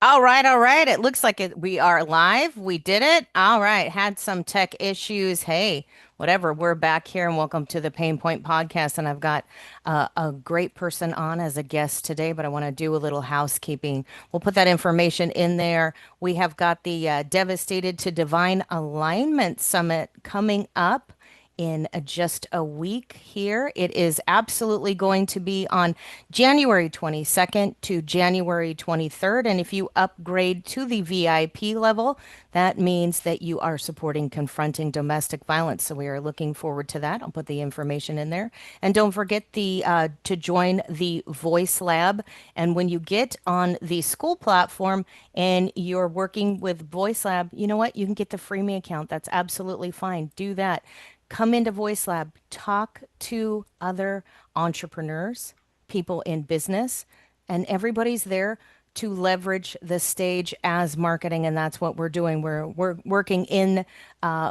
All right, all right. It looks like we are live. We did it. All right. Had some tech issues. Hey, whatever. We're back here and welcome to the Pain Point Podcast. And I've got a great person on as a guest today, but I want to do a little housekeeping. We'll put that information in there. We have got the Devastated to Divine Alignment Summit coming up in just a week here. It is absolutely going to be on January 22nd to January 23rd. And if you upgrade to the VIP level, that means that you are supporting confronting domestic violence. So we are looking forward to that. I'll put the information in there. And don't forget the to join the Voice Lab. And when you get on the school platform and you're working with Voice Lab, you know what? You can get the freemium account. That's absolutely fine. Do that. Come into Voice Lab, talk to other entrepreneurs, people in business, and everybody's there to leverage the stage as marketing, and that's what we're doing. We're working in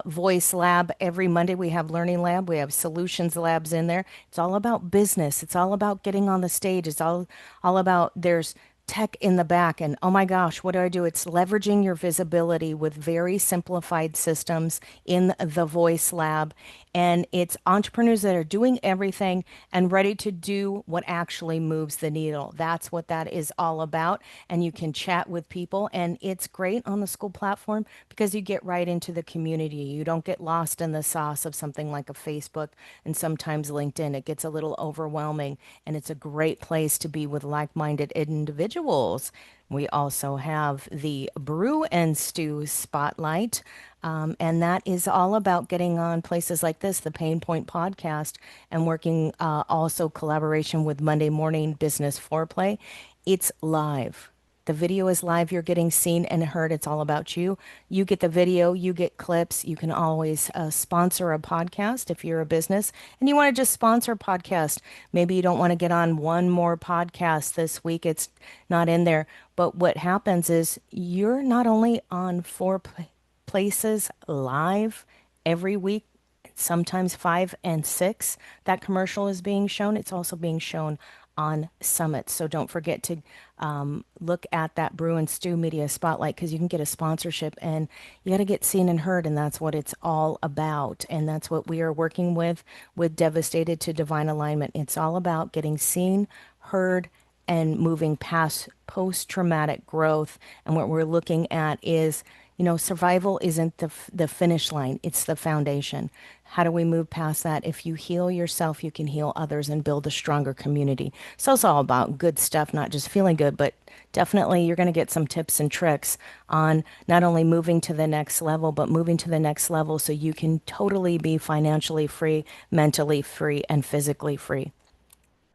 Voice Lab every Monday. We have Learning Lab, we have Solutions Labs in there. It's all about business. It's all about getting on the stage. It's all about there's tech in the back. And oh my gosh, what do I do? It's leveraging your visibility with very simplified systems in the Voice Lab. And it's entrepreneurs that are doing everything and ready to do what actually moves the needle. That's what that is all about. And you can chat with people. And it's great on the school platform because you get right into the community. You don't get lost in the sauce of something like a Facebook and sometimes LinkedIn. It gets a little overwhelming. And it's a great place to be with like-minded individuals. We also have the Brew and Stew Spotlight. And that is all about getting on places like this, the Pain Point Podcast, and working also collaboration with Monday Morning Business Foreplay. It's live. The video is live. You're getting seen and heard. It's all about you. You get the video, you get clips. You can always sponsor a podcast if you're a business and you want to just sponsor a podcast. Maybe you don't want to get on one more podcast this week. It's not in there. But what happens is you're not only on places live every week, sometimes five and six. That commercial is being shown. It's also being shown on Summit. So don't forget to look at that Brew and Stew Media Spotlight because you can get a sponsorship and you got to get seen and heard. And that's what it's all about. And that's what we are working with Devastated to Divine Alignment. It's all about getting seen, heard, and moving past post-traumatic growth. And what we're looking at is survival isn't the finish line, it's the foundation. How do we move past that? If you heal yourself, you can heal others and build a stronger community. So it's all about good stuff, not just feeling good, but definitely you're going to get some tips and tricks on not only moving to the next level, but moving to the next level so you can totally be financially free, mentally free, and physically free.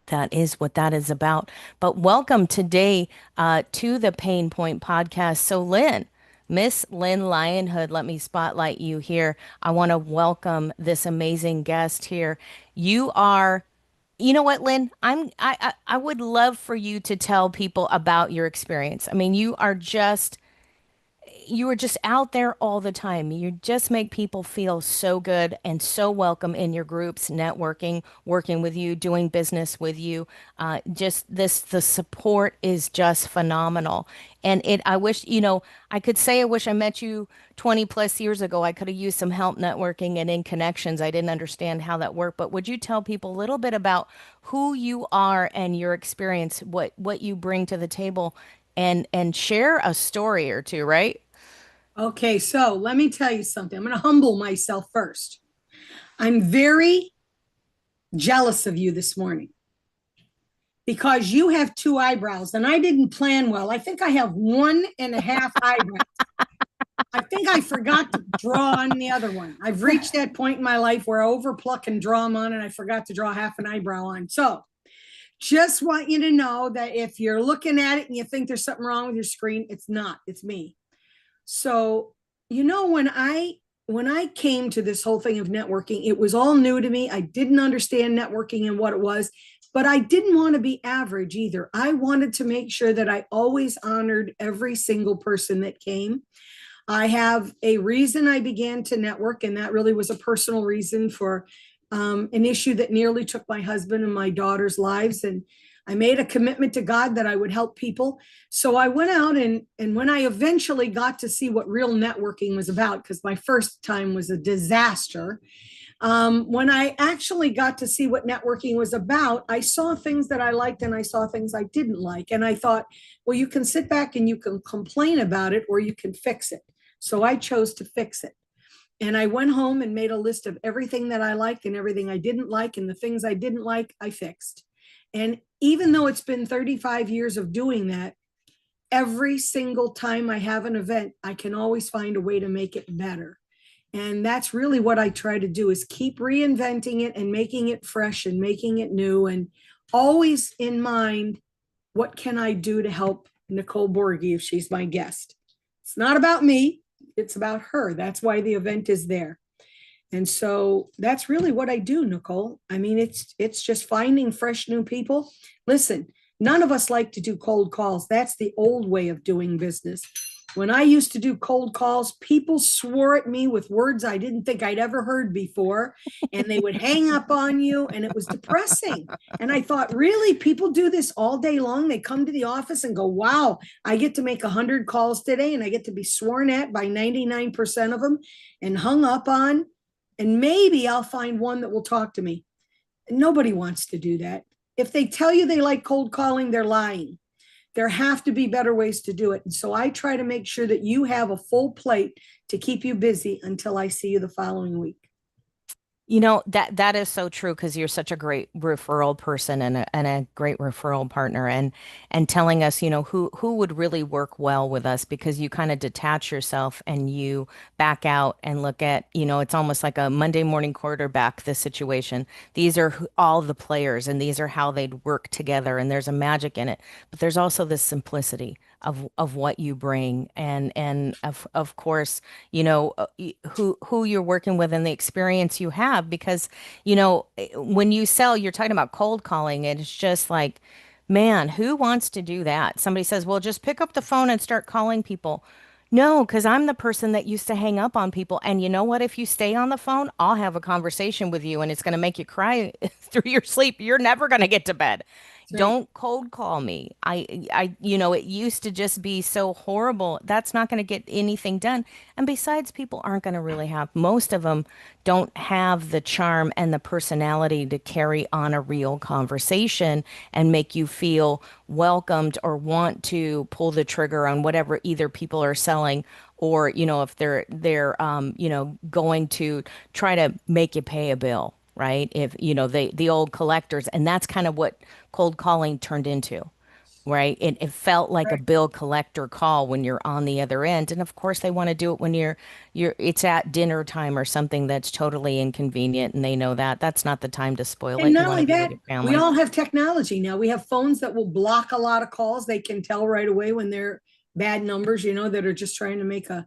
That is what that is about. But welcome today to the Pain Point Podcast. So, Lynn, Miss Lynn Lionhood, let me spotlight you here. I want to welcome this amazing guest here. You are, you know what, Lynn? I would love for you to tell people about your experience. I mean, you are just out there all the time. You just make people feel so good and so welcome in your groups, networking, working with you, doing business with you. The support is just phenomenal. And I wish, I could say I wish I met you 20 plus years ago. I could have used some help networking and in connections. I didn't understand how that worked. But would you tell people a little bit about who you are and your experience, what you bring to the table, and share a story or two, right? Okay, so let me tell you something. I'm going to humble myself first. I'm very jealous of you this morning because you have two eyebrows and I didn't plan well. I think I have one and a half eyebrows. I think I forgot to draw on the other one. I've reached that point in my life where I overpluck and draw them on, and I forgot to draw half an eyebrow on. So just want you to know that if you're looking at it and you think there's something wrong with your screen, it's not. It's me. So, when I came to this whole thing of networking, it was all new to me. I didn't understand networking and what it was, but I didn't want to be average either. I wanted to make sure that I always honored every single person that came. I have a reason I began to network, and that really was a personal reason for an issue that nearly took my husband and my daughter's lives. And I made a commitment to God that I would help people. So I went out and when I eventually got to see what real networking was about, because my first time was a disaster, when I actually got to see what networking was about, I saw things that I liked and I saw things I didn't like. And I thought, well, you can sit back and you can complain about it or you can fix it. So I chose to fix it. And I went home and made a list of everything that I liked and everything I didn't like. And the things I didn't like, I fixed. And even though it's been 35 years of doing that, every single time I have an event, I can always find a way to make it better. And that's really what I try to do is keep reinventing it and making it fresh and making it new and always in mind, what can I do to help Nicole Borghi if she's my guest? It's not about me, it's about her. That's why the event is there. And so that's really what I do, Nicole. I mean, it's just finding fresh new people. Listen, none of us like to do cold calls. That's the old way of doing business. When I used to do cold calls, people swore at me with words I didn't think I'd ever heard before, and they would hang up on you, and it was depressing. And I thought, really, people do this all day long? They come to the office and go, wow, I get to make 100 calls today, and I get to be sworn at by 99% of them and hung up on, and maybe I'll find one that will talk to me. Nobody wants to do that. If they tell you they like cold calling, they're lying. There have to be better ways to do it. And so I try to make sure that you have a full plate to keep you busy until I see you the following week. You know, that is so true because you're such a great referral person and a great referral partner and telling us, you know, who would really work well with us because you kind of detach yourself and you back out and look at, you know, it's almost like a Monday morning quarterback, this situation. These are all the players and these are how they'd work together and there's a magic in it. But there's also this simplicity of what you bring and of course you know who you're working with and the experience you have because you know when you sell you're talking about cold calling and it's just like man who wants to do that somebody says well just pick up the phone and start calling people no because I'm the person that used to hang up on people and you know what if you stay on the phone I'll have a conversation with you and it's going to make you cry through your sleep you're never going to get to bed That's right. don't cold call me. You know, it used to just be so horrible. That's not going to get anything done. And besides, people aren't going to really have, most of them don't have the charm and the personality to carry on a real conversation and make you feel welcomed or want to pull the trigger on whatever either people are selling or, you know, if they're you know, going to try to make you pay a bill right? If you know the old collectors, and that's kind of what cold calling turned into, right? It felt like a Right. bill collector call when you're on the other end, and of course they want to do it when you're it's at dinner time or something that's totally inconvenient, and they know that that's not the time to spoil And it. You not want to only be with that, your we family. all have technology now. We have phones that will block a lot of calls. They can tell right away when they're bad numbers, you know, that are just trying to make a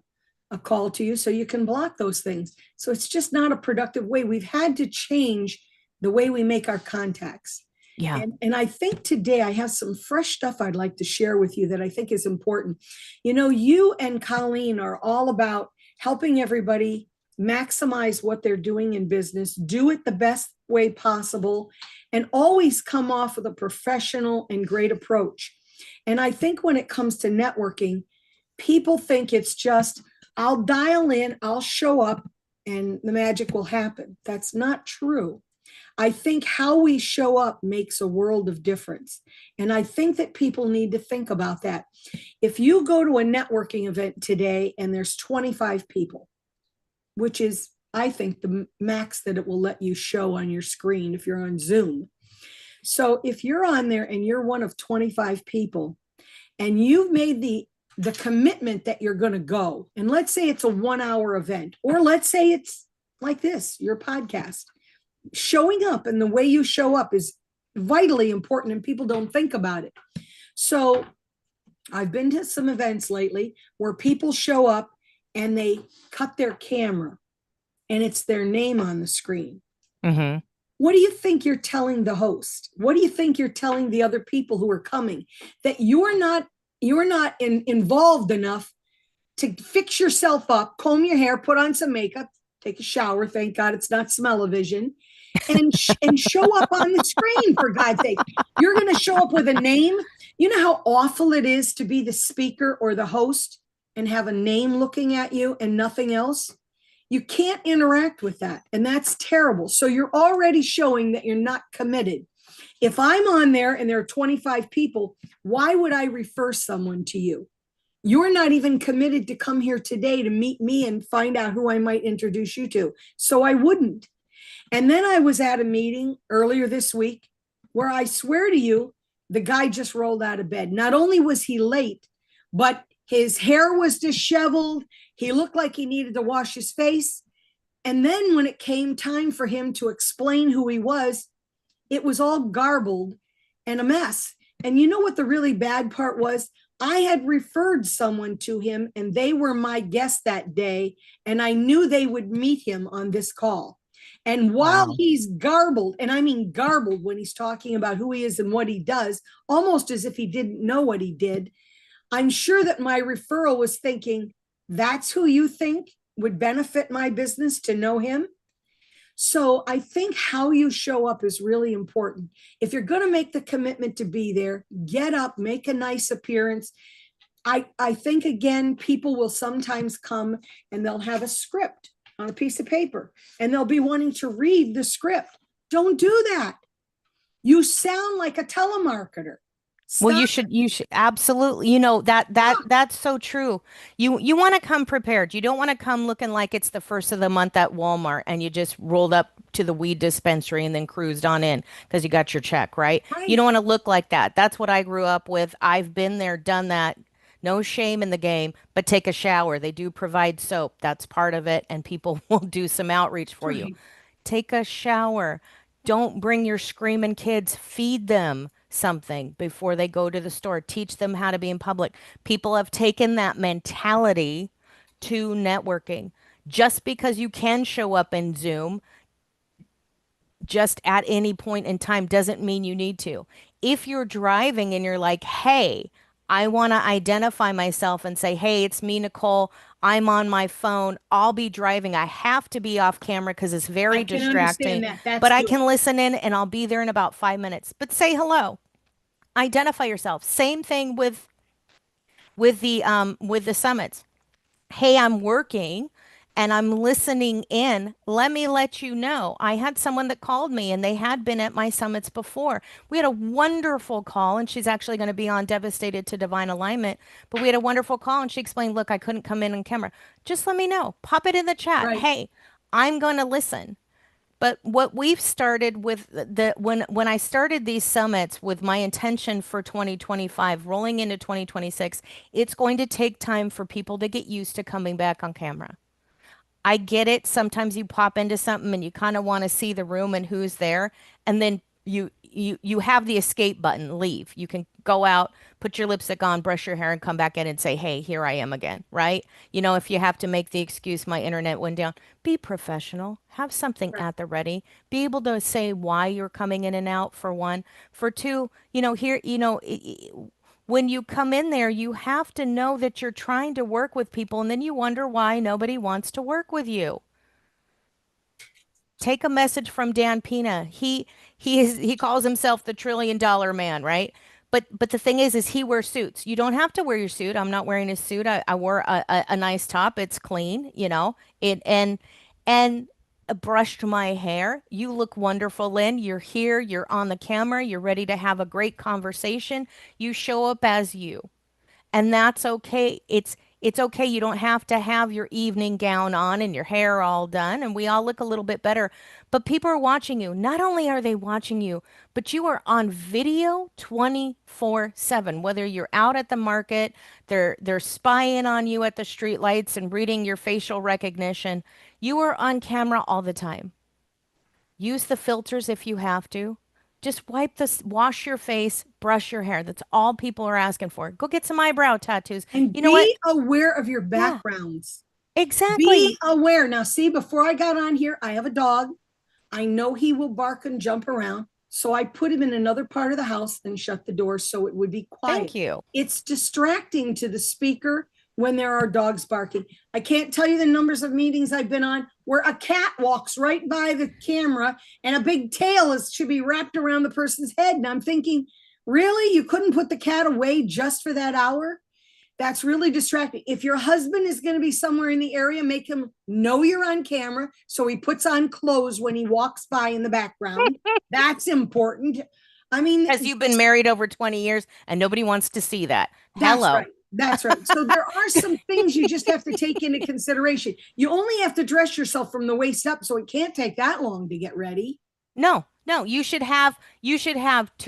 call to you. So you can block those things. So it's just not a productive way. We've had to change the way we make our contacts. Yeah. And I think today I have some fresh stuff I'd like to share with you that I think is important. You know, you and Colleen are all about helping everybody maximize what they're doing in business, do it the best way possible, and always come off with a professional and great approach. And I think when it comes to networking, people think it's just, I'll dial in, I'll show up, and the magic will happen. That's not true. I think how we show up makes a world of difference. And I think that people need to think about that. If you go to a networking event today and there's 25 people, which is, I think, the max that it will let you show on your screen if you're on Zoom. So if you're on there and you're one of 25 people and you've made the commitment that you're going to go, and let's say it's a 1 hour event, or let's say it's like this, your podcast, showing up and the way you show up is vitally important and people don't think about it. So I've been to some events lately where people show up and they cut their camera and it's their name on the screen. Mm-hmm. What do you think you're telling the host? What do you think you're telling the other people who are coming? That you're not involved enough to fix yourself up, comb your hair, put on some makeup, take a shower. Thank God it's not smell-o-vision. and show up on the screen, for God's sake. You're going to show up with a name. You know how awful it is to be the speaker or the host and have a name looking at you and nothing else? You can't interact with that, and that's terrible. So you're already showing that you're not committed. If I'm on there and there are 25 people, why would I refer someone to you? You're not even committed to come here today to meet me and find out who I might introduce you to. So I wouldn't. And then I was at a meeting earlier this week where I swear to you, the guy just rolled out of bed. Not only was he late, but his hair was disheveled. He looked like he needed to wash his face. And then when it came time for him to explain who he was, it was all garbled and a mess. And you know what the really bad part was? I had referred someone to him and they were my guest that day. And I knew they would meet him on this call. And while Wow. he's garbled, and I mean garbled when he's talking about who he is and what he does, almost as if he didn't know what he did, I'm sure that my referral was thinking, that's who you think would benefit my business to know him? So I think how you show up is really important. If you're going to make the commitment to be there, get up, make a nice appearance. I think, again, people will sometimes come and they'll have a script on a piece of paper and they'll be wanting to read the script. Don't do that. You sound like a telemarketer. Well, Stop. you should absolutely, you know, that's so true. You want to come prepared. You don't want to come looking like it's the first of the month at Walmart and you just rolled up to the weed dispensary and then cruised on in because you got your check, right? You Right. don't want to look like that. That's what I grew up with. I've been there, done that. No shame in the game, but take a shower. They do provide soap. That's part of it, and people will do some outreach for you. Right. Take a shower. Don't bring your screaming kids. Feed them something before they go to the store. Teach them how to be in public. People have taken that mentality to networking. Just because you can show up in Zoom just at any point in time doesn't mean you need to. If you're driving and you're like, hey, I want to identify myself and say, hey, it's me, Nicole. I'm on my phone. I'll be driving. I have to be off camera because it's I very can distracting, understand that. That's but I good. can listen in and I'll be there in about 5 minutes. But say hello. Identify yourself. Same thing with the summits. Hey, I'm working and I'm listening in. Let me let you know. I had someone that called me and they had been at my summits before. We had a wonderful call and she's actually going to be on Devastated to Divine Alignment. But we had a wonderful call and she explained, look, I couldn't come in on camera. Just let me know. Pop it in the chat. Right. Hey, I'm going to listen. But what we've started with when I started these summits with my intention for 2025 rolling into 2026, it's going to take time for people to get used to coming back on camera. I get it. Sometimes you pop into something and you kind of want to see the room and who's there, and then you have the escape button, leave. You can go out, put your lipstick on, brush your hair, and come back in and say, "Hey, here I am again." Right? You know, if you have to make the excuse, my internet went down. Be professional. Have something Right. at the ready. Be able to say why you're coming in and out. For one, for two, you know, here, you know. When you come in there, you have to know that you're trying to work with people, and then you wonder why nobody wants to work with you. Take a message from Dan Pina. He calls himself the $1 trillion man, right? But the thing is he wears suits. You don't have to wear your suit. I'm not wearing a suit. I wore a nice top. It's clean, you know. It and brushed my hair. You look wonderful, Lynn. You're here. You're on the camera. You're ready to have a great conversation. You show up as you. And that's okay. It's okay. You don't have to have your evening gown on and your hair all done, and we all look a little bit better. But people are watching you. Not only are they watching you, but you are on video 24/7. Whether you're out at the market, they're spying on you at the street lights and reading your facial recognition. You are on camera all the time. Use the filters if you have to. Just wipe this, wash your face, brush your hair. That's all people are asking for. Go get some eyebrow tattoos. And You know what? be aware of your Yeah, backgrounds. Be exactly. aware. Now, see, before I got on here, I have a dog. I know he will bark and jump around. So I put him in another part of the house and shut the door so it would be quiet. Thank you. It's distracting to the speaker when there are dogs barking. I can't tell you the numbers of meetings I've been on where a cat walks right by the camera and a big tail should be wrapped around the person's head. And I'm thinking, really? You couldn't put the cat away just for that hour? That's really distracting. If your husband is going to be somewhere in the area, make him know you're on camera so he puts on clothes when he walks by in the background. That's important. I mean, Because you've been married over 20 years and nobody wants to see that. that's Hello. right. That's right. So there are some things you just have to take into consideration. You only have to dress yourself from the waist up, so it can't take that long to get ready. No, no, you should have 2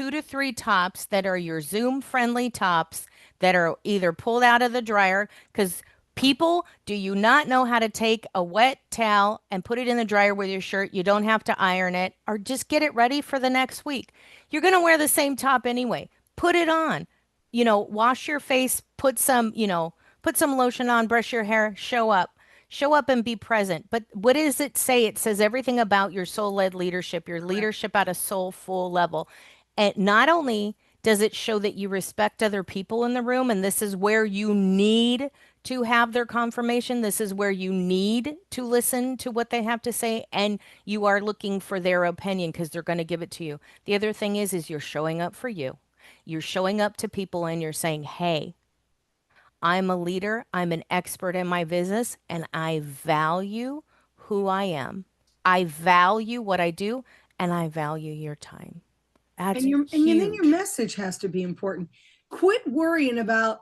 to 3 tops that are your Zoom friendly tops that are either pulled out of the dryer because people, do you not know how to take a wet towel and put it in the dryer with your shirt? You don't have to iron it or just get it ready for the next week. You're going to wear the same top anyway. Put it on. Wash your face, put some lotion on, brush your hair, show up. Show up and be present. But what does it say? It says everything about your soul-led leadership, your Correct. leadership at a soulful level. And not only does it show that you respect other people in the room, and this is where you need to have their confirmation. This is where you need to listen to what they have to say, and you are looking for their opinion because they're going to give it to you. The other thing is you're showing up for you. You're showing up to people and you're saying, "Hey, I'm a leader, I'm an expert in my business, and I value who I am. I value what I do, and I value your time." That's Then your huge. message has to be important. Quit worrying about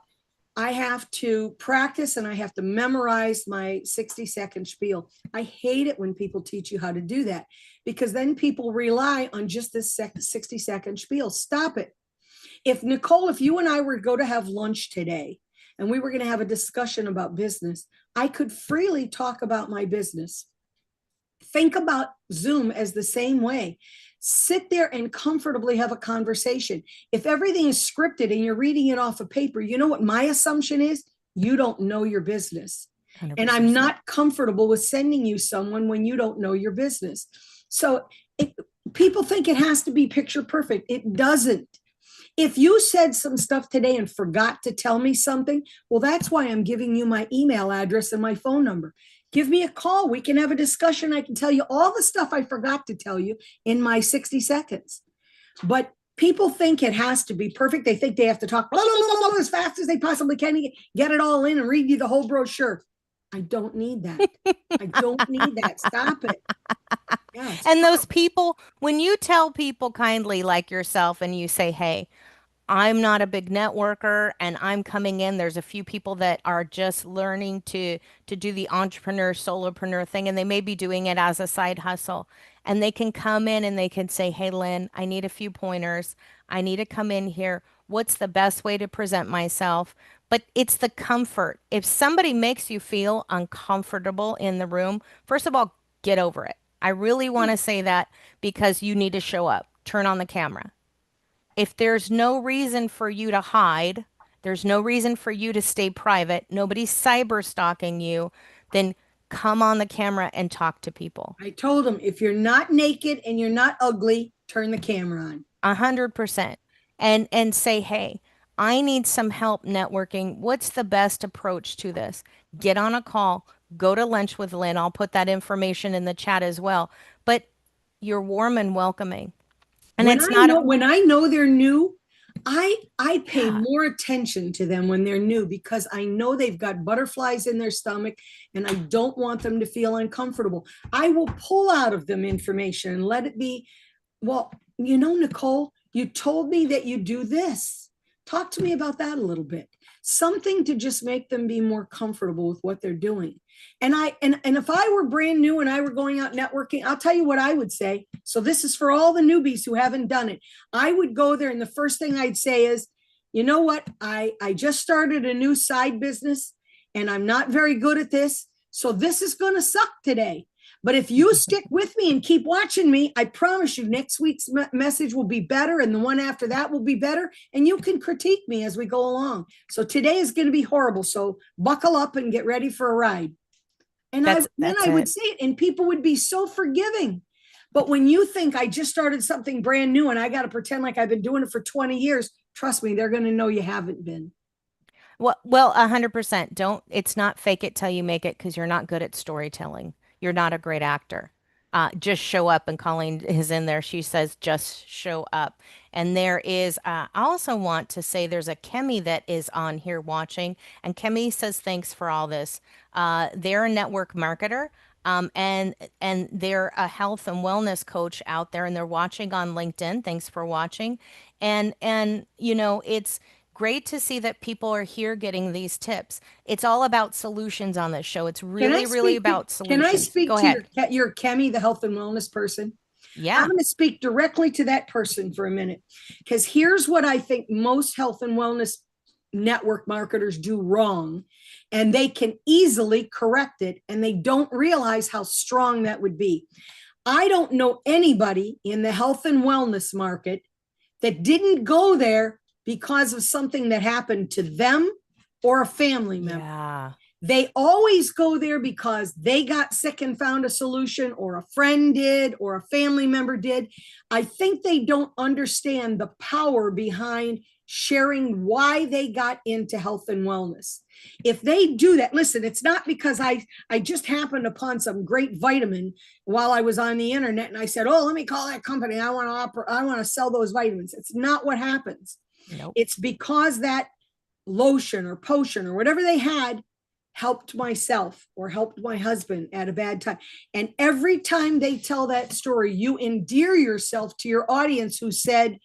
I have to practice and I have to memorize my 60-second spiel. I hate it when people teach you how to do that because then people rely on just this 60-second spiel. Stop it. If Nicole, if you and I were to go to have lunch today and we were going to have a discussion about business, I could freely talk about my business. Think about Zoom as the same way. Sit there and comfortably have a conversation. If everything is scripted and you're reading it off of paper, you know what my assumption is? You don't know your business. And I'm 100%. not comfortable with sending you someone when you don't know your business. So people think it has to be picture perfect. It doesn't. If you said some stuff today and forgot to tell me something, well, that's why I'm giving you my email address and my phone number. Give me a call. We can have a discussion. I can tell you all the stuff I forgot to tell you in my 60 seconds. But people think it has to be perfect. They think they have to talk blah, blah, blah, blah, as fast as they possibly can, get it all in and read you the whole brochure. I don't need that. I don't need that. Stop it. Yeah, it's And those people, when you tell people kindly like yourself and you say, "Hey, I'm not a big networker and I'm coming in. There's a few people that are just learning to do the entrepreneur, solopreneur thing, and they may be doing it as a side hustle. And they can come in and they can say, 'Hey, Lynn, I need a few pointers. I need to come in here. What's the best way to present myself?'" But it's the comfort. If somebody makes you feel uncomfortable in the room, first of all, get over it. I really want to say that because you need to show up, turn on the camera. If there's no reason for you to hide, there's no reason for you to stay private, nobody's cyber stalking you, then come on the camera and talk to people. I told them if you're not naked and you're not ugly, turn the camera on. 100%. And say, "Hey, I need some help networking. What's the best approach to this?" Get on a call, go to lunch with Lynn. I'll put that information in the chat as well. But you're warm and welcoming. And When it's I not, know when I know they're new, I pay yeah. more attention to them when they're new because I know they've got butterflies in their stomach and I don't want them to feel uncomfortable. I will pull out of them information and let it be, well, Nicole, you told me that you do this. Talk to me about that a little bit. Something to just make them be more comfortable with what they're doing. And if I were brand new and I were going out networking, I'll tell you what I would say. So this is for all the newbies who haven't done it. I would go there and the first thing I'd say is, you know what? I just started a new side business and I'm not very good at this. So this is going to suck today. But if you stick with me and keep watching me, I promise you next week's message will be better and the one after that will be better. And you can critique me as we go along. So today is going to be horrible. So buckle up and get ready for a ride. And then That's I would it. say it and people would be so forgiving. But when you think I just started something brand new and I got to pretend like I've been doing it for 20 years, trust me, they're going to know you haven't been. Well, 100%. Don't, it's not fake it till you make it because you're not good at storytelling. You're not a great actor. Just show up, and Colleen is in there. She says, just show up. And there is, I also want to say there's a Kemi that is on here watching. And Kemi says, thanks for all this. They're a network marketer. And they're a health and wellness coach out there, and they're watching on LinkedIn. Thanks for watching. And it's great to see that people are here getting these tips. It's all about solutions on this show. It's Can I really, really speak to, about can I solutions. speak Go to ahead. your Kemi, the health and wellness person? I'm Yeah. going to speak directly to that person for a minute, because here's what I think most health and wellness network marketers do wrong, and they can easily correct it, and they don't realize how strong that would be. I don't know anybody in the health and wellness market that didn't go there because of something that happened to them or a family member. Yeah. They always go there because they got sick and found a solution, or a friend did, or a family member did. I think they don't understand the power behind sharing why they got into health and wellness. If they do that, listen, it's not because I just happened upon some great vitamin while I was on the internet and I said, "Oh, let me call that company. I want to sell those vitamins." It's not what happens. Nope. It's because that lotion or potion or whatever they had helped myself or helped my husband at a bad time. And every time they tell that story, you endear yourself to your audience who said,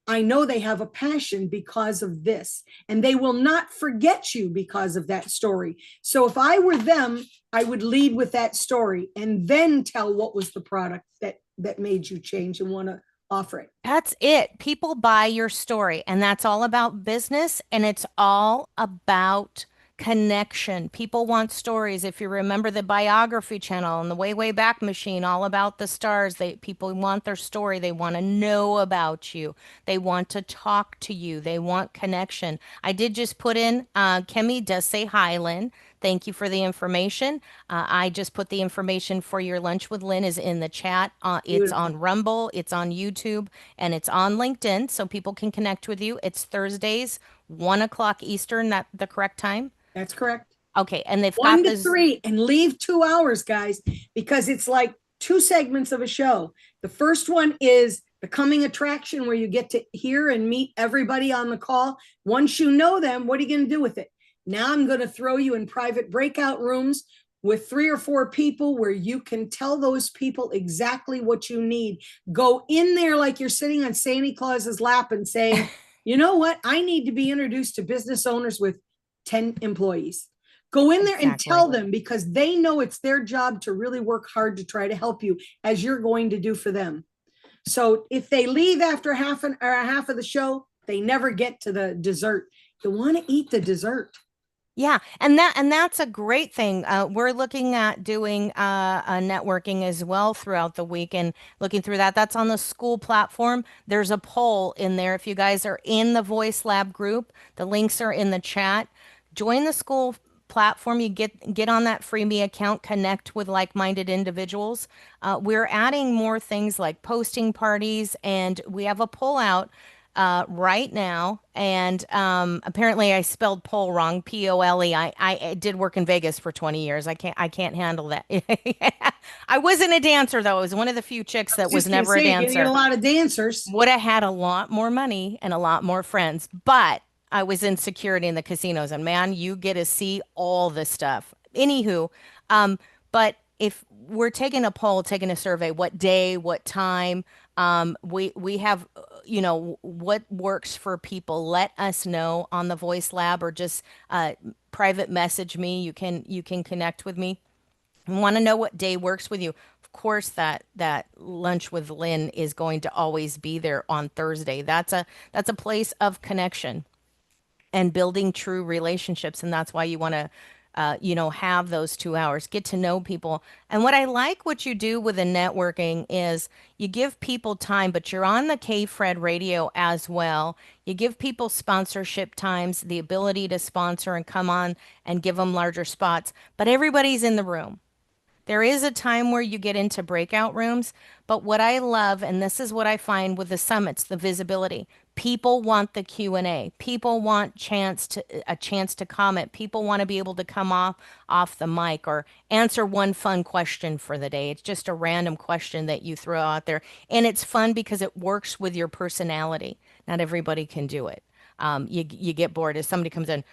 I know they have a passion because of this, and they will not forget you because of that story. So if I were them, I would lead with that story and then tell what was the product that made you change and want to offer it. That's it. People buy your story, and that's all about business, and it's all about connection. People want stories. If you remember the biography channel and the Way Way Back Machine, all about the stars, they people want their story. They want to know about you. They want to talk to you. They want connection. I did just put in, Kemi does say hi, Lynn. Thank you for the information. I just put the information for your lunch with Lynn is in the chat. It's Beautiful. on Rumble, it's on YouTube, and it's on LinkedIn, so people can connect with you. It's Thursdays, 1 o'clock Eastern, that the correct time? That's correct. Okay, and they've got One to this. three, and leave 2 hours, guys, because it's like two segments of a show. The first one is the coming attraction, where you get to hear and meet everybody on the call. Once you know them, what are you going to do with it? Now I'm going to throw you in private breakout rooms with 3 or 4 people where you can tell those people exactly what you need. Go in there like you're sitting on Santa Claus's lap and saying, you know what? I need to be introduced to business owners with 10 employees. Go in there and tell Exactly. them, because they know it's their job to really work hard to try to help you, as you're going to do for them. So if they leave after half of the show, they never get to the dessert. You want to eat the dessert. Yeah, and that's a great thing. We're looking at doing networking as well throughout the week, and looking through that. That's on the school platform. There's a poll in there. If you guys are in the Voice Lab group, the links are in the chat. Join the school platform. You get on that freebie account, connect with like-minded individuals. We're adding more things like posting parties, and we have a poll out right now. And apparently I spelled pole wrong, Pole. I did work in Vegas for 20 years. I can't handle that. I wasn't a dancer though. I was one of the few chicks I was that was just going to never a say, you're going to get a dancer. lot of dancers. Would have had a lot more money and a lot more friends, but I was in security in the casinos, and man, you get to see all the stuff. Anywho, um, but if we're taking a poll, taking a survey, what day, what time, we have, what works for people. Let us know on the Voice Lab, or just private message me. You can connect with me. Want to know what day works with you. Of course, that lunch with Lynn is going to always be there on Thursday. That's a place of connection and building true relationships, and that's why you want to have those 2 hours, get to know people. And what I like what you do with the networking is you give people time, but you're on the K-Fred radio as well. You give people sponsorship times, the ability to sponsor and come on and give them larger spots, but everybody's in the room. There is a time where you get into breakout rooms, but what I love, and this is what I find with the summits, the visibility, People want the Q&A. People want a chance to comment. People want to be able to come off the mic or answer one fun question for the day. It's just a random question that you throw out there, and it's fun because it works with your personality. Not everybody can do it. You get bored if somebody comes in,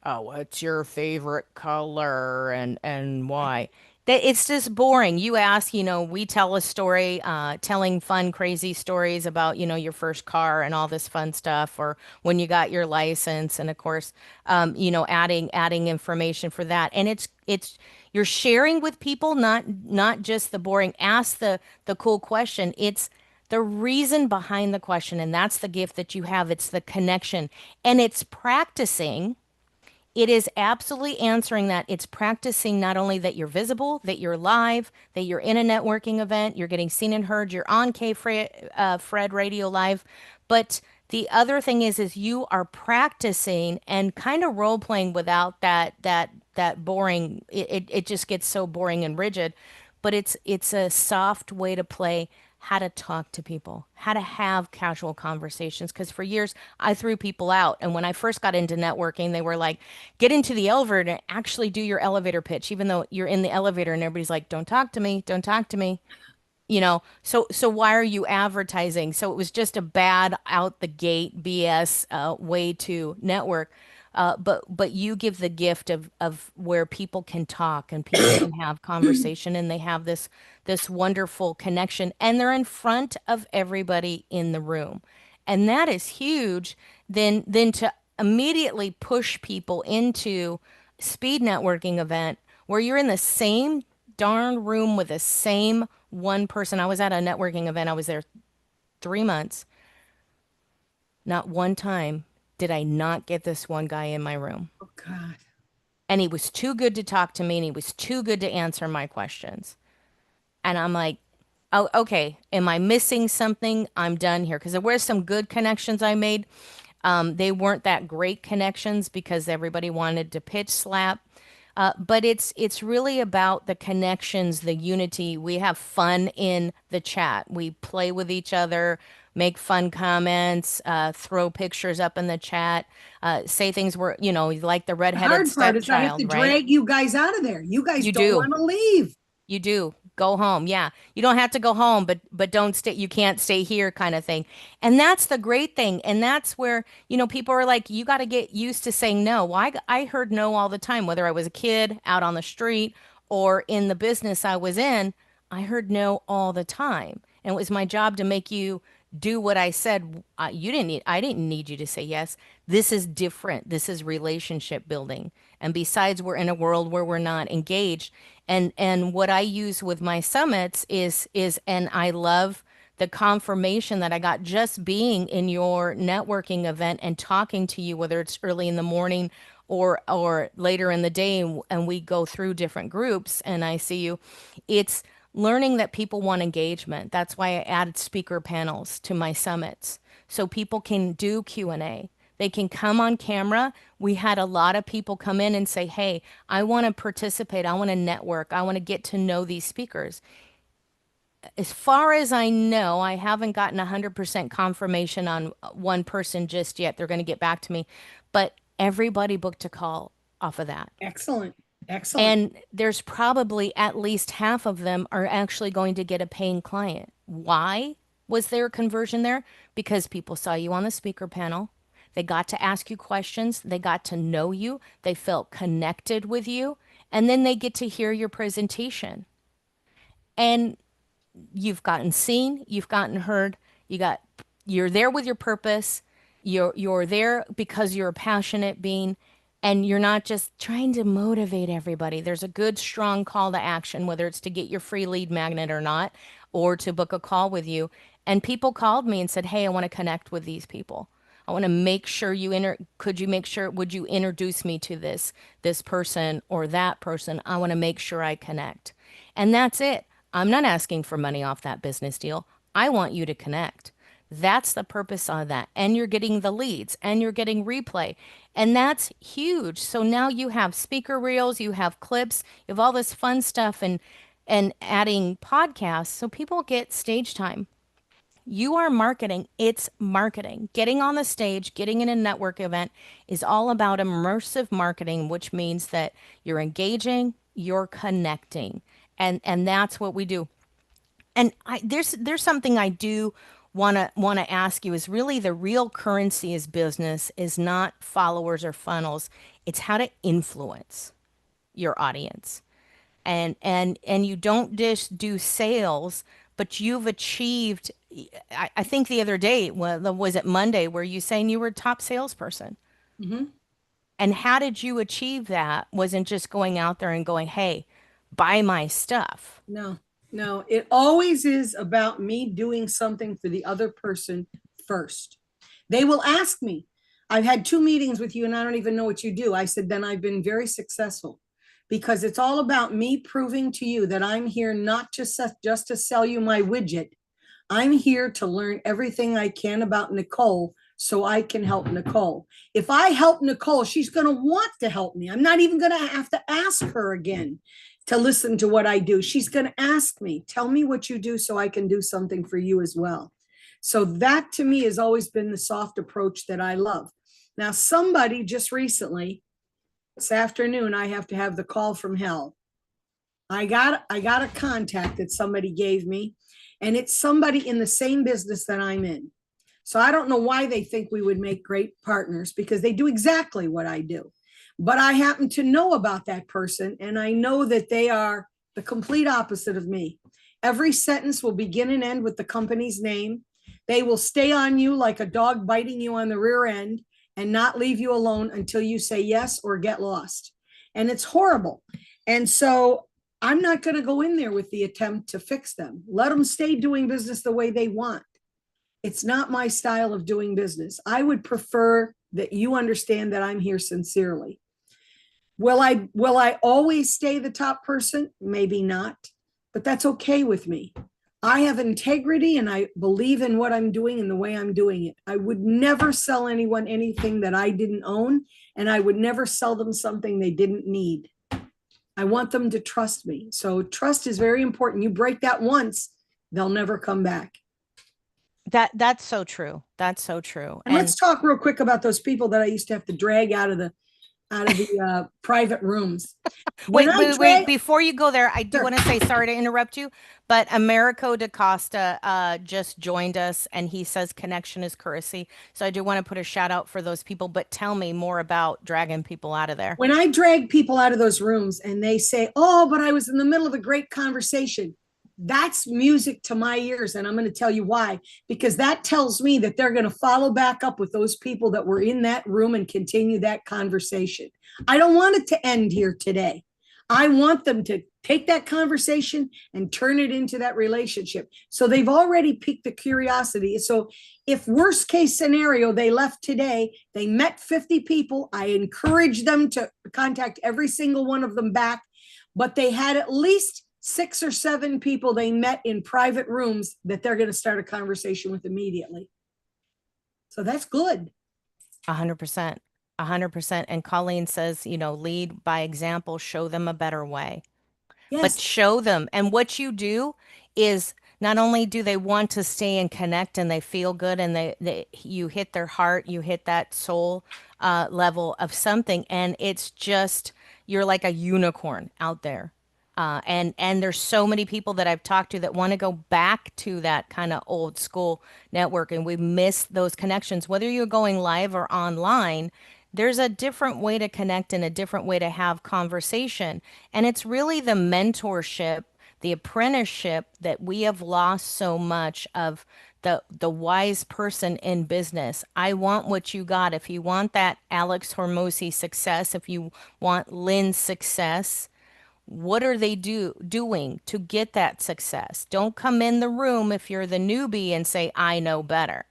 oh, what's your favorite color and why? That it's just boring. You ask, we tell a story, telling fun, crazy stories about, your first car and all this fun stuff, or when you got your license, and of course, adding information for that. And it's you're sharing with people, not just the boring. Ask the cool question. It's the reason behind the question, and that's the gift that you have. It's the connection, and it's practicing. It is absolutely answering that. It's practicing not only that you're visible, that you're live, that you're in a networking event, you're getting seen and heard, you're on Fred Radio Live, but the other thing is you are practicing and kind of role playing without that boring. It just gets so boring and rigid, but it's a soft way to play how to talk to people, how to have casual conversations. Because for years, I threw people out. And when I first got into networking, they were like, get into the elevator and actually do your elevator pitch, even though you're in the elevator and everybody's like, don't talk to me, don't talk to me. So why are you advertising? So it was just a bad out the gate BS way to network. But you give the gift of where people can talk and people can have conversation and they have this wonderful connection and they're in front of everybody in the room. And that is huge. Then to immediately push people into speed networking event where you're in the same darn room with the same one person. I was at a networking event. I was there 3 months. Not one time did I not get this one guy in my room. Oh God. And he was too good to talk to me and he was too good to answer my questions. And I'm like, oh, okay. Am I missing something? I'm done here. Because there were some good connections I made. They weren't that great connections because everybody wanted to pitch slap. But it's really about the connections, the unity. We have fun in the chat. We play with each other, make fun comments, throw pictures up in the chat, say things where, like the The redheaded hard part is I have to stepchild, right? drag you guys out of there. You guys You don't do. want to leave. You do. Go home. Yeah. You don't have to go home, but don't stay, you can't stay here kind of thing. And that's the great thing. And that's where, people are like, you got to get used to saying no. Well, I heard no all the time, whether I was a kid out on the street or in the business I was in, I heard no all the time. And it was my job to make you do what I said. I didn't need you to say yes. This is different. This is relationship building. And besides, we're in a world where we're not engaged. And what I use with my summits and I love the confirmation that I got just being in your networking event and talking to you, whether it's early in the morning or later in the day, and we go through different groups and I see you. It's learning that people want engagement. That's why I added speaker panels to my summits so people can do Q&A. They can come on camera. We had a lot of people come in and say, hey, I want to participate. I want to network. I want to get to know these speakers. As far as I know, I haven't gotten 100% confirmation on one person just yet. They're going to get back to me. But everybody booked a call off of that. Excellent. Excellent. And there's probably at least half of them are actually going to get a paying client. Why was there a conversion there? Because people saw you on the speaker panel. They got to ask you questions. They got to know you. They felt connected with you. And then they get to hear your presentation. And you've gotten seen, you've gotten heard, you're there with your purpose. You're there because you're a passionate being and you're not just trying to motivate everybody. There's a good strong call to action, whether it's to get your free lead magnet or not, or to book a call with you. And people called me and said, "Hey, I want to connect with these people. I want to make sure could you make sure would you introduce me to this person or that person? I want to make sure I connect." And that's it. I'm not asking for money off that business deal. I want you to connect. That's the purpose of that. And you're getting the leads and you're getting replay. And that's huge. So now you have speaker reels, you have clips, you have all this fun stuff and adding podcasts so people get stage time. You are marketing. It's marketing. Getting on the stage, getting in a network event is all about immersive marketing, which means that you're engaging, you're connecting. And that's what we do. And there's something I do want to ask you is really the real currency is business is not followers or funnels. It's how to influence your audience. And you don't just do sales, but you've achieved. I think the other day, was it Monday, where you saying you were a top salesperson? Mhm. And how did you achieve that? Wasn't just going out there and going, "Hey, buy my stuff." No, no, it always is about me doing something for the other person first. They will ask me, I've had 2 meetings with you and I don't even know what you do. I said, then I've been very successful because it's all about me proving to you that I'm here not just to sell you my widget. I'm here to learn everything I can about Nicole so I can help Nicole. If I help Nicole, she's going to want to help me. I'm not even going to have to ask her again to listen to what I do. She's going to ask me, tell me what you do so I can do something for you as well. So that to me has always been the soft approach that I love. Now, somebody just recently, this afternoon, I have to have the call from hell. I got a contact that somebody gave me, and it's somebody in the same business that I'm in. So I don't know why they think we would make great partners because they do exactly what I do. But I happen to know about that person, and I know that they are the complete opposite of me. Every sentence will begin and end with the company's name. They will stay on you like a dog biting you on the rear end and not leave you alone until you say yes or get lost. And it's horrible. And so I'm not going to go in there with the attempt to fix them. Let them stay doing business the way they want. It's not my style of doing business. I would prefer that you understand that I'm here sincerely. Will I always stay the top person? Maybe not, but that's okay with me. I have integrity and I believe in what I'm doing and the way I'm doing it. I would never sell anyone anything that I didn't own, and I would never sell them something they didn't need. I want them to trust me. So trust is very important. You break that once, they'll never come back. That's so true. That's so true. And And let's talk real quick about those people that I used to have to drag out of the private rooms. When wait, I wait, wait, drag, before you go there, I do sure. want to say sorry to interrupt you, but Americo DaCosta just joined us and he says connection is currency. So I do want to put a shout out for those people, but tell me more about dragging people out of there. When I drag people out of those rooms and they say, "Oh, but I was in the middle of a great conversation," that's music to my ears. And I'm going to tell you why, because that tells me that they're going to follow back up with those people that were in that room and continue that conversation. I don't want it to end here today. I want them to take that conversation and turn it into that relationship. So they've already piqued the curiosity. So if worst case scenario, they left today, they met 50 people, I encourage them to contact every single one of them back, but they had at least 6 or 7 people they met in private rooms that they're going to start a conversation with immediately. So that's good. 100%. 100%. And Colleen says, lead by example, show them a better way. But Yes. show them. And what you do is not only do they want to stay and connect and they feel good and you hit their heart, you hit that soul level of something, and it's just you're like a unicorn out there. And there's so many people that I've talked to that want to go back to that kind of old school network, and we miss those connections. Whether you're going live or online, there's a different way to connect and a different way to have conversation. And it's really the mentorship, the apprenticeship that we have lost so much of the wise person in business. I want what you got. If you want that Alex Hormozy success, if you want Lynn's success, what are they doing to get that success? Don't come in the room if you're the newbie and say, I know better.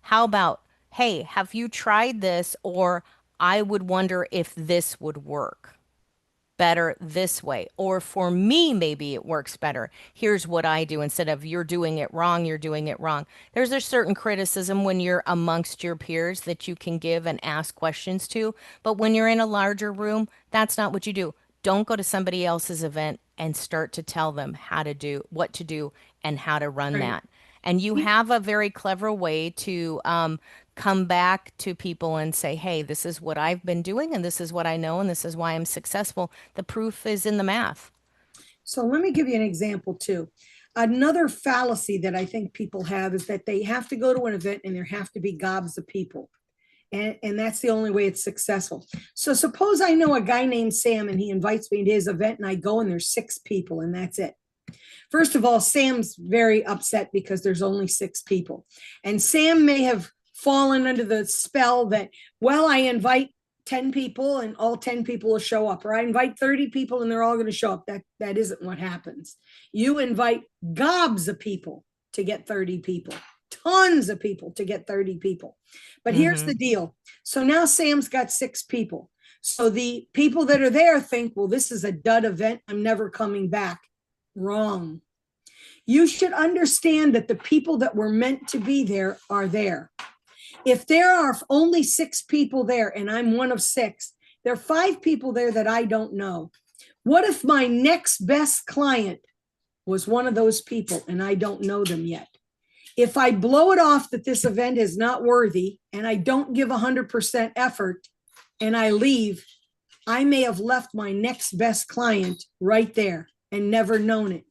How about, hey, have you tried this? Or I would wonder if this would work better this way. Or for me, maybe it works better. Here's what I do instead of you're doing it wrong, you're doing it wrong. There's a certain criticism when you're amongst your peers that you can give and ask questions to. But when you're in a larger room, that's not what you do. Don't go to somebody else's event and start to tell them how to do, what to do, and how to run Right. that. And you have a very clever way to come back to people and say, hey, this is what I've been doing, and this is what I know, and this is why I'm successful. The proof is in the math. So let me give you an example too. Another fallacy that I think people have is that they have to go to an event and there have to be gobs of people. And that's the only way it's successful. So suppose I know a guy named Sam and he invites me to his event and I go and there's 6 people and that's it. First of all, Sam's very upset because there's only 6 people. And Sam may have fallen under the spell that, well, I invite 10 people and all 10 people will show up, or I invite 30 people and they're all going to show up. That isn't what happens. You invite gobs of people to get 30 people, tons of people to get 30 people. But here's Mm-hmm. the deal. So now Sam's got 6 people. So the people that are there think, well, this is a dud event. I'm never coming back. Wrong. You should understand that the people that were meant to be there are there. If there are only 6 people there and I'm one of 6, there are 5 people there that I don't know. What if my next best client was one of those people and I don't know them yet? If I blow it off that this event is not worthy and I don't give 100% effort and I leave, I may have left my next best client right there and never known it.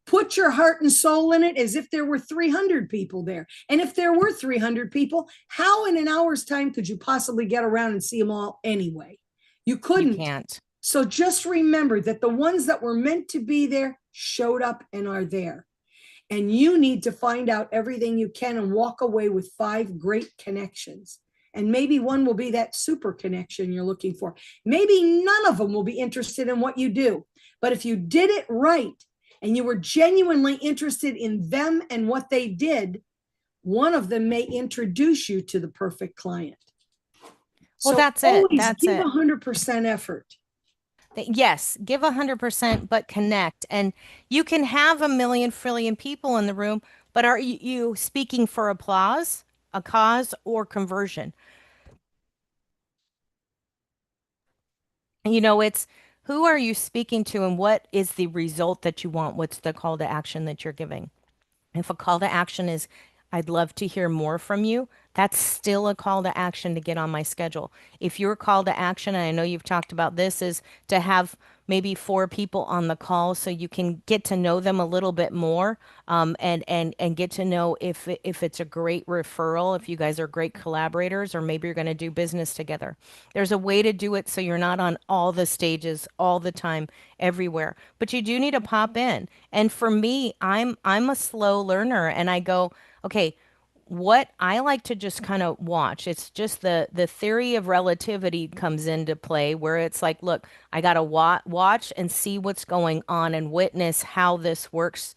Put your heart and soul in it as if there were 300 people there. And if there were 300 people, how in an hour's time could you possibly get around and see them all anyway? You You couldn't. can't. So just remember that the ones that were meant to be there showed up and are there. And you need to find out everything you can and walk away with 5 great connections. And maybe one will be that super connection you're looking for. Maybe none of them will be interested in what you do. But if you did it right, and you were genuinely interested in them and what they did, one of them may introduce you to the perfect client. Well, So that's it. always That's give it. 100% effort. Yes, give 100%, but connect. And you can have a million, trillion people in the room, but are you speaking for applause, a cause, or conversion? It's who are you speaking to and what is the result that you want? What's the call to action that you're giving? If a call to action is, I'd love to hear more from you, that's still a call to action to get on my schedule. If your call to action, and I know you've talked about this, is to have maybe 4 people on the call so you can get to know them a little bit more, and get to know if it's a great referral, if you guys are great collaborators, or maybe you're going to do business together. There's a way to do it so you're not on all the stages all the time, everywhere. But you do need to pop in. And for me, I'm a slow learner and I go, okay, what I like to just kind of watch. It's just the theory of relativity comes into play where it's like, look, I got to watch and see what's going on and witness how this works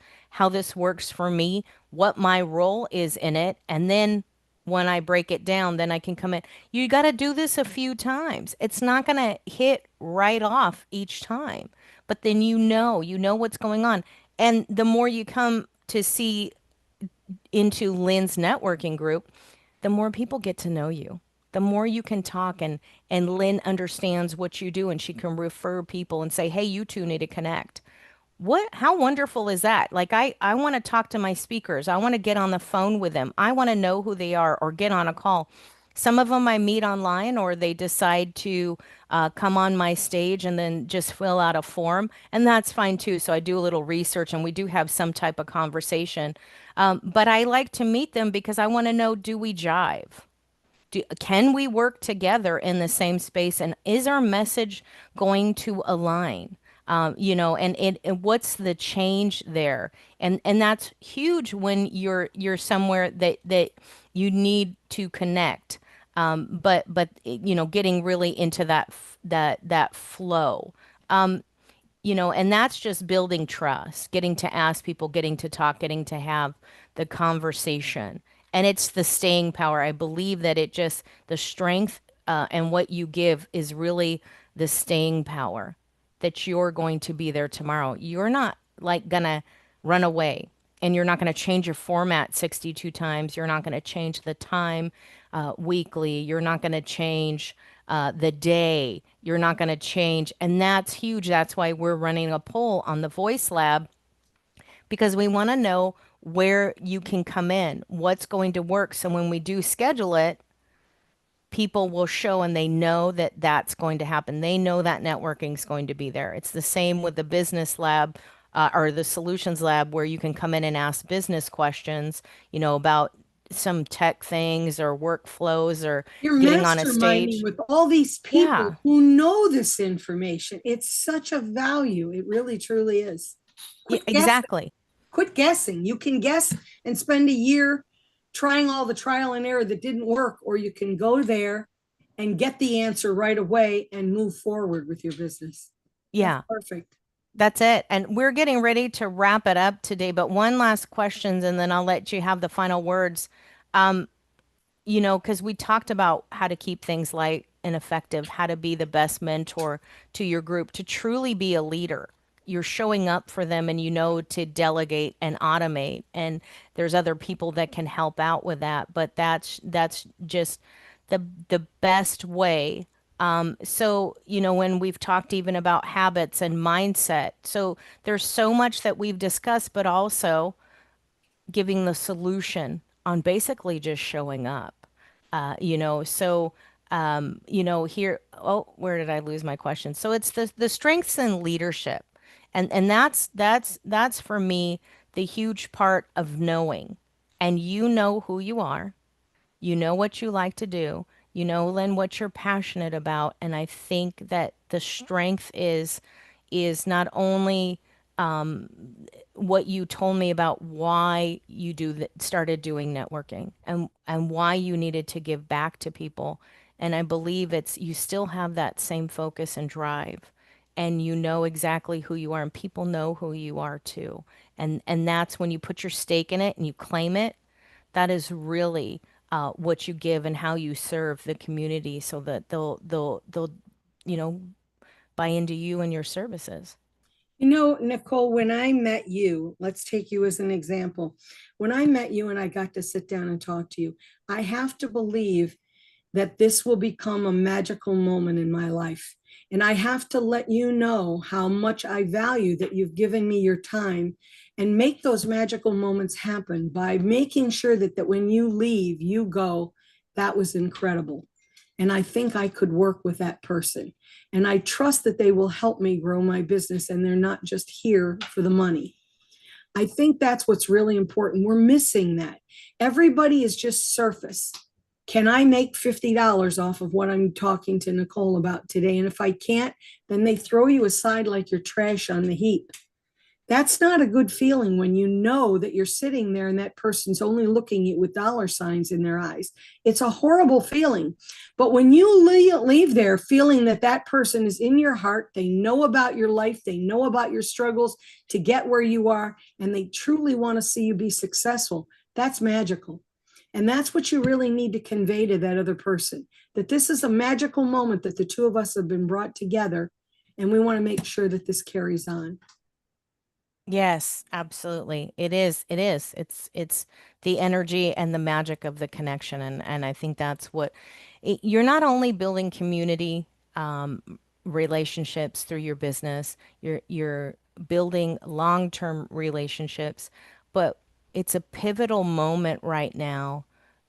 for me, what my role is in it, and then when I break it down, then I can come in. You got to do this a few times. It's not going to hit right off each time, but then you know what's going on. And the more you come to see into Lynn's networking group, the more people get to know you. The more you can talk and Lynn understands what you do and she can refer people and say, "Hey, you two need to connect." How wonderful is that? Like I want to talk to my speakers. I want to get on the phone with them. I want to know who they are or get on a call. Some of them I meet online or they decide to come on my stage and then just fill out a form. And that's fine too. So I do a little research and we do have some type of conversation. But I like to meet them because I want to know, do we jive? Can we work together in the same space? And is our message going to align? And what's the change there? And that's huge when you're somewhere that you need to connect. But getting really into that flow. And that's just building trust, getting to ask people, getting to talk, getting to have the conversation. And it's the staying power. I believe that the strength and what you give is really the staying power that you're going to be there tomorrow. You're not like gonna run away and you're not going to change your format 62 times. You're not going to change the time weekly. You're not going to change the day. You're not going to change. And that's huge. That's why we're running a poll on the Voice Lab because we want to know where you can come in, what's going to work. So when we do schedule it, people will show and they know that that's going to happen. They know that networking is going to be there. It's the same with the business lab or the solutions lab where you can come in and ask business questions, about some tech things or workflows or You're getting on a masterminding stage. with all these people Yeah, who know this information. It's such a value. It really, truly is. yeah, Quit guessing. exactly. Quit guessing. You can guess and spend a year trying all the trial and error that didn't work, or you can go there and get the answer right away and move forward with your business. That's Yeah, perfect. that's it. And we're getting ready to wrap it up today, but one last question and then I'll let you have the final words. Because we talked about how to keep things light and effective, how to be the best mentor to your group, to truly be a leader. You're showing up for them and you know to delegate and automate. And there's other people that can help out with that, but that's just the best way. So, when we've talked even about habits and mindset, so there's so much that we've discussed, but also giving the solution on basically just showing up. Here, oh, where did I lose my question? So it's the strengths in leadership. And that's for me the huge part of knowing. And you know who you are. You know what you like to do. You know, Lynn, what you're passionate about. And I think that the strength is not only what you told me about why you started doing networking and why you needed to give back to people. And I believe it's you still have that same focus and drive and you know exactly who you are and people know who you are too. And that's when you put your stake in it and you claim it. That is really what you give and how you serve the community so that they'll you know buy into you and your services. Nicole, when I met you, let's take you as an example. When I met you and I got to sit down and talk to you, I have to believe that this will become a magical moment in my life. And I have to let you know how much I value that you've given me your time and make those magical moments happen by making sure that when you leave, you go, that was incredible. And I think I could work with that person. And I trust that they will help me grow my business and they're not just here for the money. I think that's what's really important. We're missing that. Everybody is just surface. Can I make $50 off of what I'm talking to Nicole about today? And if I can't, then they throw you aside like you're trash on the heap. That's not a good feeling when you know that you're sitting there and that person's only looking at you with dollar signs in their eyes. It's a horrible feeling. But when you leave there feeling that that person is in your heart, they know about your life, they know about your struggles to get where you are, and they truly want to see you be successful, that's magical. And that's what you really need to convey to that other person, that this is a magical moment that the two of us have been brought together, and we want to make sure that this carries on. Yes, absolutely. It is. It is. It's the energy and the magic of the connection and I think that's what you're not only building community relationships through your business, you're building long-term relationships, but it's a pivotal moment right now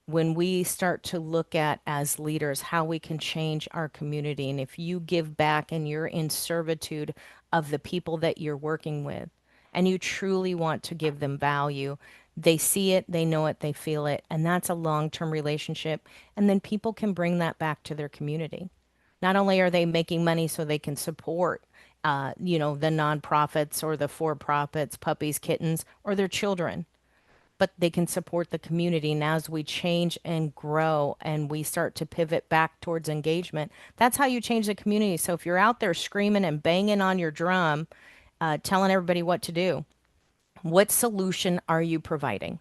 when we start to look at as leaders how we can change our community. And if you give back and you're in servitude of the people that you're working with, and you truly want to give them value, they see it, they know it, they feel it, and that's a long-term relationship. And then people can bring that back to their community. Not only are they making money so they can support, the nonprofits or the for-profits, puppies, kittens, or their children, but they can support the community. And as we change and grow and we start to pivot back towards engagement, that's how you change the community. So if you're out there screaming and banging on your drum, telling everybody what to do, what solution are you providing?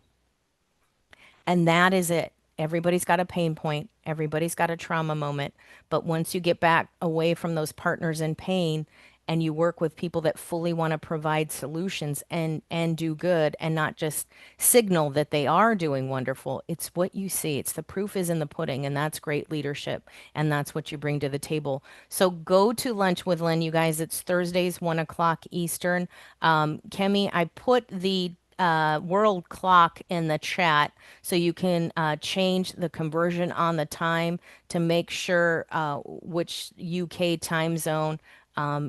And that is it. Everybody's got a pain point. Everybody's got a trauma moment. But once you get back away from those partners in pain and you work with people that fully want to provide solutions and do good and not just signal that they are doing wonderful, it's what you see. It's the proof is in the pudding, and that's great leadership. And that's what you bring to the table. So go to lunch with Lynn, you guys. It's Thursdays, 1 o'clock Eastern. Kemi, I put the world clock in the chat so you can change the conversion on the time to make sure which UK time zone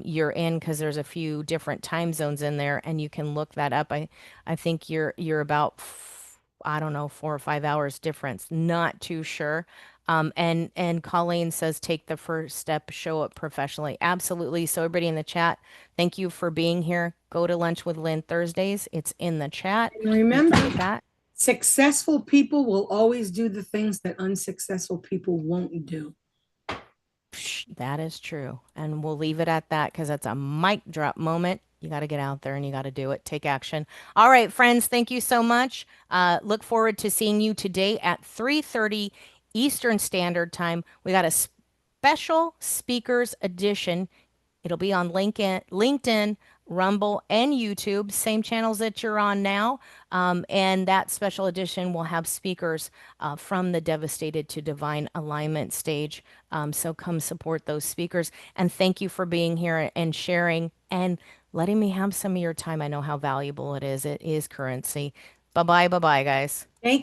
you're in because there's a few different time zones in there and you can look that up. I think you're about I don't know 4 or 5 hours difference. Not too sure. And Colleen says take the first step, show up professionally. Absolutely. So everybody in the chat, thank you for being here. Go to lunch with Lynn Thursdays. It's in the chat. And You can remember, get that. successful people will always do the things that unsuccessful people won't do. That is true. And we'll leave it at that because that's a mic drop moment. You got to get out there and you got to do it. Take action. All right, friends, thank you so much. Look forward to seeing you today at 3:30 Eastern Standard Time. We got a special speakers edition. It'll be on LinkedIn, Rumble, and YouTube, same channels that you're on now. And that special edition will have speakers from the Devastated to Divine Alignment stage. So come support those speakers. And thank you for being here and sharing and letting me have some of your time. I know how valuable it is. It is currency. Bye bye, guys. Thank